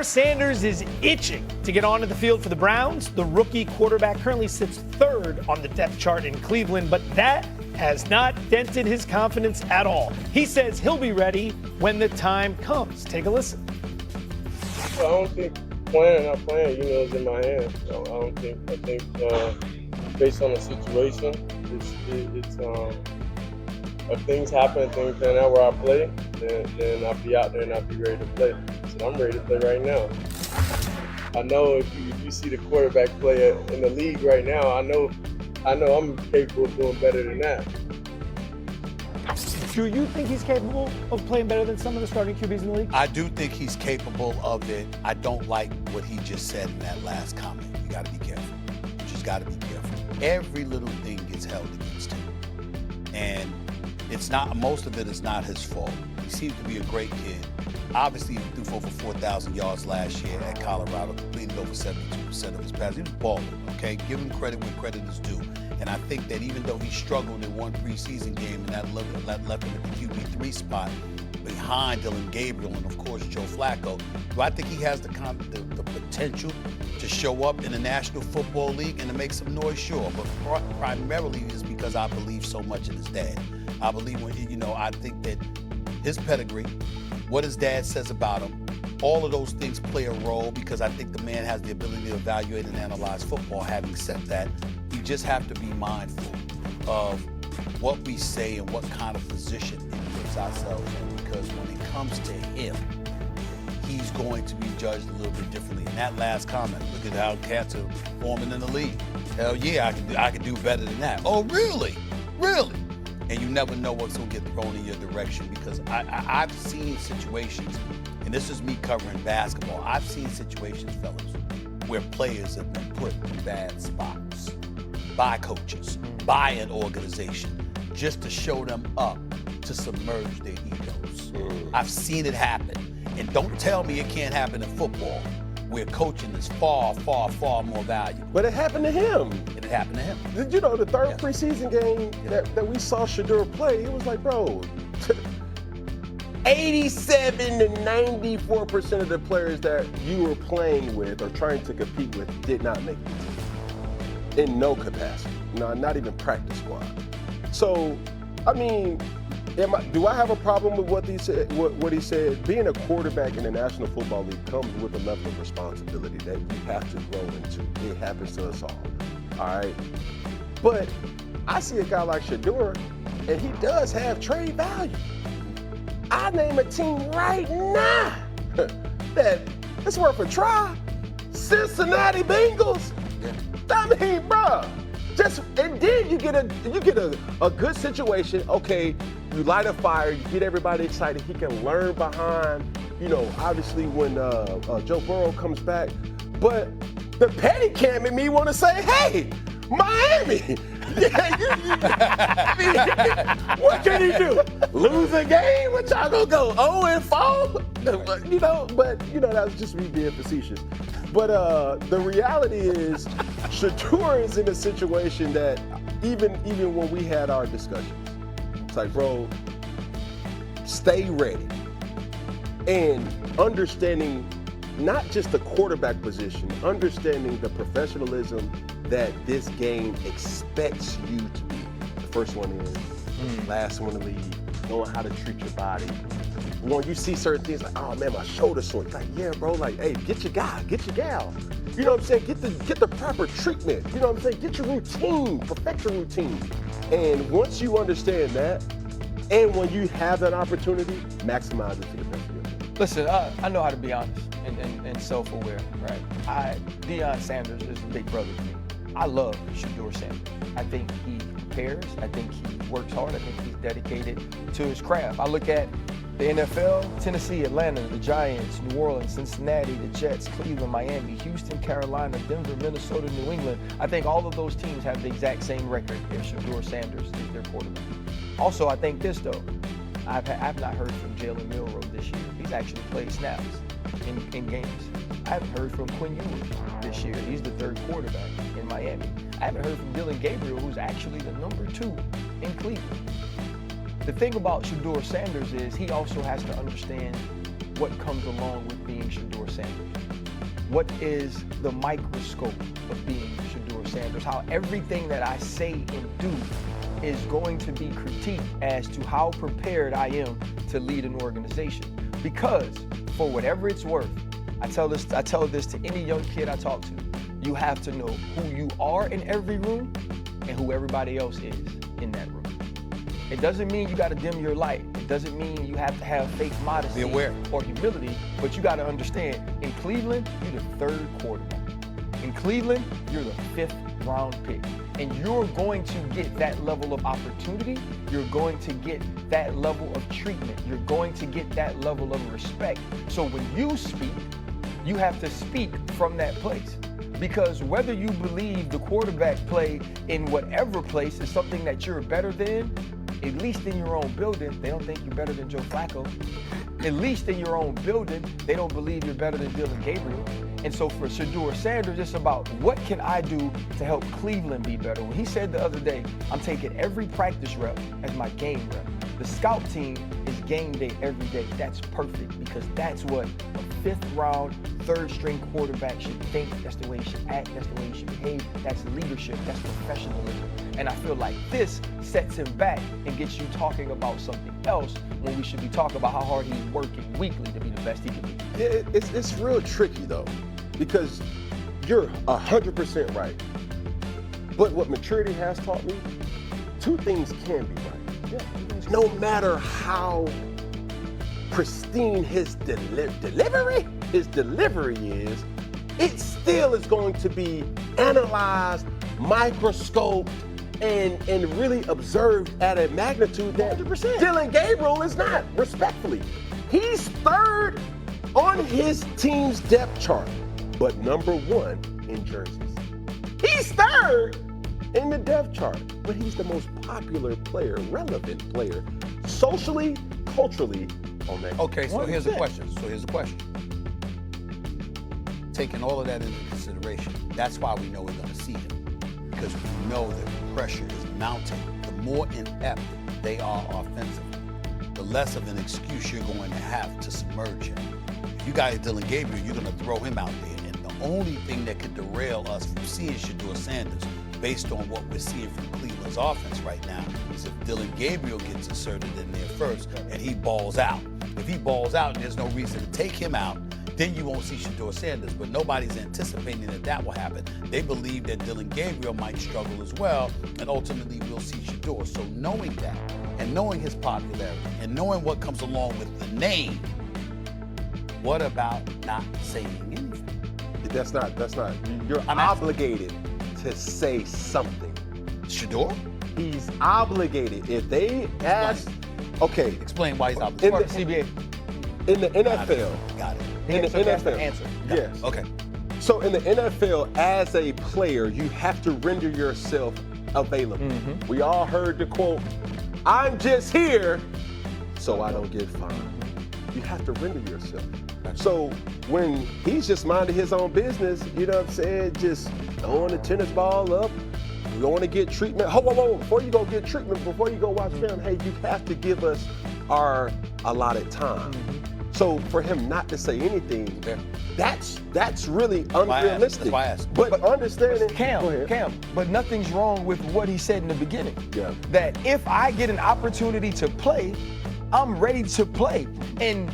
Shedeur Sanders is itching to get onto the field for the Browns. The rookie quarterback currently sits third on the depth chart in Cleveland, but that has not dented his confidence at all. He says he'll be ready when the time comes. Take a listen. I don't think playing or not playing, is in my hands. I think based on the situation, it's if things happen, things turn out where I play, then I'll be out there and I'll be ready to play. So I'm ready to play right now. I know if you see the quarterback play in the league right now, I know I'm capable of doing better than that. Do you think he's capable of playing better than some of the starting QBs in the league? I do think he's capable of it. I don't like what he just said in that last comment. You got to be careful. You just got to be careful. Every little thing gets held against him. And it's not, most of it is not his fault. He seems to be a great kid. Obviously, he threw for over 4,000 yards last year at Colorado, completed over 72% of his passes. He was balling, okay? Give him credit where credit is due. And I think that even though he struggled in one preseason game and that left him at the QB3 spot behind Dylan Gabriel and, of course, Joe Flacco, do I think he has the potential to show up in the National Football League and to make some noise? Sure, but primarily is because I believe so much in his dad. I believe I think that his pedigree, what his dad says about him, all of those things play a role because I think the man has the ability to evaluate and analyze football. Having said that, we just have to be mindful of what we say and what kind of position it puts ourselves in, because when it comes to him, he's going to be judged a little bit differently. And that last comment, look at how cats are performing in the league. Hell yeah, I could do better than that. Oh, really? Really? And you never know what's going to get thrown in your direction, because I've seen situations, and this is me covering basketball, I've seen situations, fellas, where players have been put in bad spots by coaches, by an organization, just to show them up, to submerge their egos. I've seen it happen. And don't tell me it can't happen in football, where coaching is far, far, far more valuable. But it happened to him. It happened to him. The third preseason game that we saw Shedeur play, it was like, bro, 87 to 94% of the players that you were playing with or trying to compete with did not make the team. In no capacity. Not even practice squad. So, I mean, do I have a problem with what he said? What he said? Being a quarterback in the National Football League comes with a level of responsibility that you have to grow into. It happens to us all right? But I see a guy like Shedeur, and he does have trade value. I name a team right now that it's worth a try. Cincinnati Bengals. I mean, bro, and then you get a good situation. Okay, you light a fire, you get everybody excited. He can learn behind, obviously when Joe Burrow comes back. But the petty cam in me want to say, hey, Miami, what can he do? Lose a game? What y'all gonna go 0-4? But that was just me being facetious. But the reality is, Shedeur is in a situation that even when we had our discussions, it's like, bro, stay ready. And understanding not just the quarterback position, understanding the professionalism that this game expects you to be. The first one is, last one to leave, knowing how to treat your body. When you see certain things like, oh man, my shoulder's sore. It's like, yeah, bro, like, hey, get your guy, get your gal. You know what I'm saying? Get the proper treatment. You know what I'm saying? Get your routine, perfect your routine. And once you understand that, and when you have that opportunity, maximize it to the best of your ability. Listen, I know how to be honest and self-aware, right? Deion Sanders is a big brother to me. I love Shedeur Sanders. I think he prepares. I think he works hard. I think he's dedicated to his craft. I look at the NFL, Tennessee, Atlanta, the Giants, New Orleans, Cincinnati, the Jets, Cleveland, Miami, Houston, Carolina, Denver, Minnesota, New England. I think all of those teams have the exact same record if Shedeur Sanders is their quarterback. Also, I think this, though. I've not heard from Jalen Milroe this year. He's actually played snaps in games. I haven't heard from Quinn Ewers this year. He's the third quarterback in Miami. I haven't heard from Dylan Gabriel, who's actually the number 2 in Cleveland. The thing about Shedeur Sanders is he also has to understand what comes along with being Shedeur Sanders. what is the microscope of being Shedeur Sanders, how everything that I say and do is going to be critiqued as to how prepared I am to lead an organization. Because for whatever it's worth, I tell this to any young kid I talk to, you have to know who you are in every room and who everybody else is in that room. It doesn't mean you got to dim your light. It doesn't mean you have to have fake modesty or humility, but you got to understand, in Cleveland, you're the third quarterback. In Cleveland, you're the 5th round pick. And you're going to get that level of opportunity. You're going to get that level of treatment. You're going to get that level of respect. So when you speak, you have to speak from that place. Because whether you believe the quarterback play in whatever place is something that you're better than, at least in your own building, they don't think you're better than Joe Flacco. At least in your own building, they don't believe you're better than Dylan Gabriel. And so for Shedeur Sanders, it's about what can I do to help Cleveland be better. When he said the other day, I'm taking every practice rep as my game rep. The scout team is game day every day. That's perfect because that's what a 5th round, 3rd string quarterback should think. That's the way he should act. That's the way he should behave. That's leadership. That's professionalism. And I feel like this sets him back and gets you talking about something else when we should be talking about how hard he's working weekly to be the best he can be. Yeah, it's real tricky though, because you're 100% right. But what maturity has taught me, 2 things can be right. No matter how pristine his delivery is, it still is going to be analyzed, microscoped, and really observed at a magnitude that 100%. Dylan Gabriel is not, respectfully. He's 3rd on his team's depth chart, but number 1 in jerseys. He's 3rd in the depth chart, but he's the most popular player, relevant player, socially, culturally on that. Okay, so here's the question. Taking all of that into consideration, that's why we know we're going to see him, because we know that pressure is mounting. The more inept they are offensively, the less of an excuse you're going to have to submerge him. If you got Dylan Gabriel, you're going to throw him out there, and the only thing that could derail us from seeing Shedeur Sanders, based on what we're seeing from Cleveland's offense right now, is if Dylan Gabriel gets inserted in there first and he balls out. If he balls out and there's no reason to take him out, then you won't see Shedeur Sanders. But nobody's anticipating that will happen. They believe that Dylan Gabriel might struggle as well, and ultimately we'll see Shedeur. So knowing that, and knowing his popularity, and knowing what comes along with the name, what about not saying anything? That's not. You're obligated to say something. Shedeur? He's obligated. If they ask, okay. Explain why he's obligated. CBA. In the NFL. Got it. In the NFL. Answer. Yes. Okay. So in the NFL, as a player, you have to render yourself available. Mm-hmm. We all heard the quote, "I'm just here so I don't get fined." You have to render yourself. So when he's just minding his own business, you know what I'm saying, just throwing the tennis ball up, going to get treatment. Whoa, before you go get treatment, before you go watch film, hey, you have to give us our allotted time. Mm-hmm. So for him not to say anything, that's really unrealistic. That's why I asked. But understanding, Cam, but nothing's wrong with what he said in the beginning. Yeah. That if I get an opportunity to play, I'm ready to play. And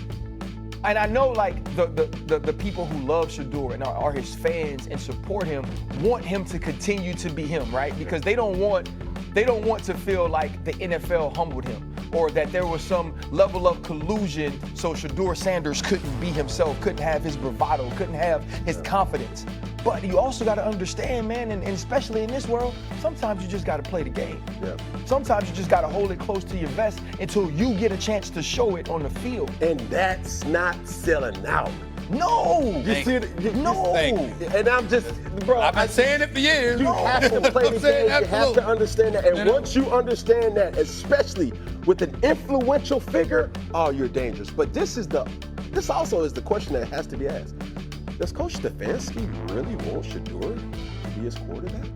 I know like the people who love Shedeur and are his fans and support him want him to continue to be him, right? Because they don't want to feel like the NFL humbled him or that there was some level of collusion so Shedeur Sanders couldn't be himself, couldn't have his bravado, couldn't have his confidence. But you also got to understand, man, and especially in this world, sometimes you just got to play the game. Yeah. Sometimes you just got to hold it close to your vest until you get a chance to show it on the field. And that's not selling out. No! You see it? No! And I'm just, bro. I've been saying it for years. You have to play the game. You have to understand that. And once you understand that, especially with an influential figure, oh, you're dangerous. But this also is the question that has to be asked. Does Coach Stefanski really want Shedeur to be his quarterback?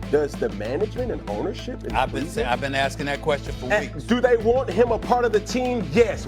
Does the management and ownership? I've been asking that question for weeks. Do they want him a part of the team? Yes.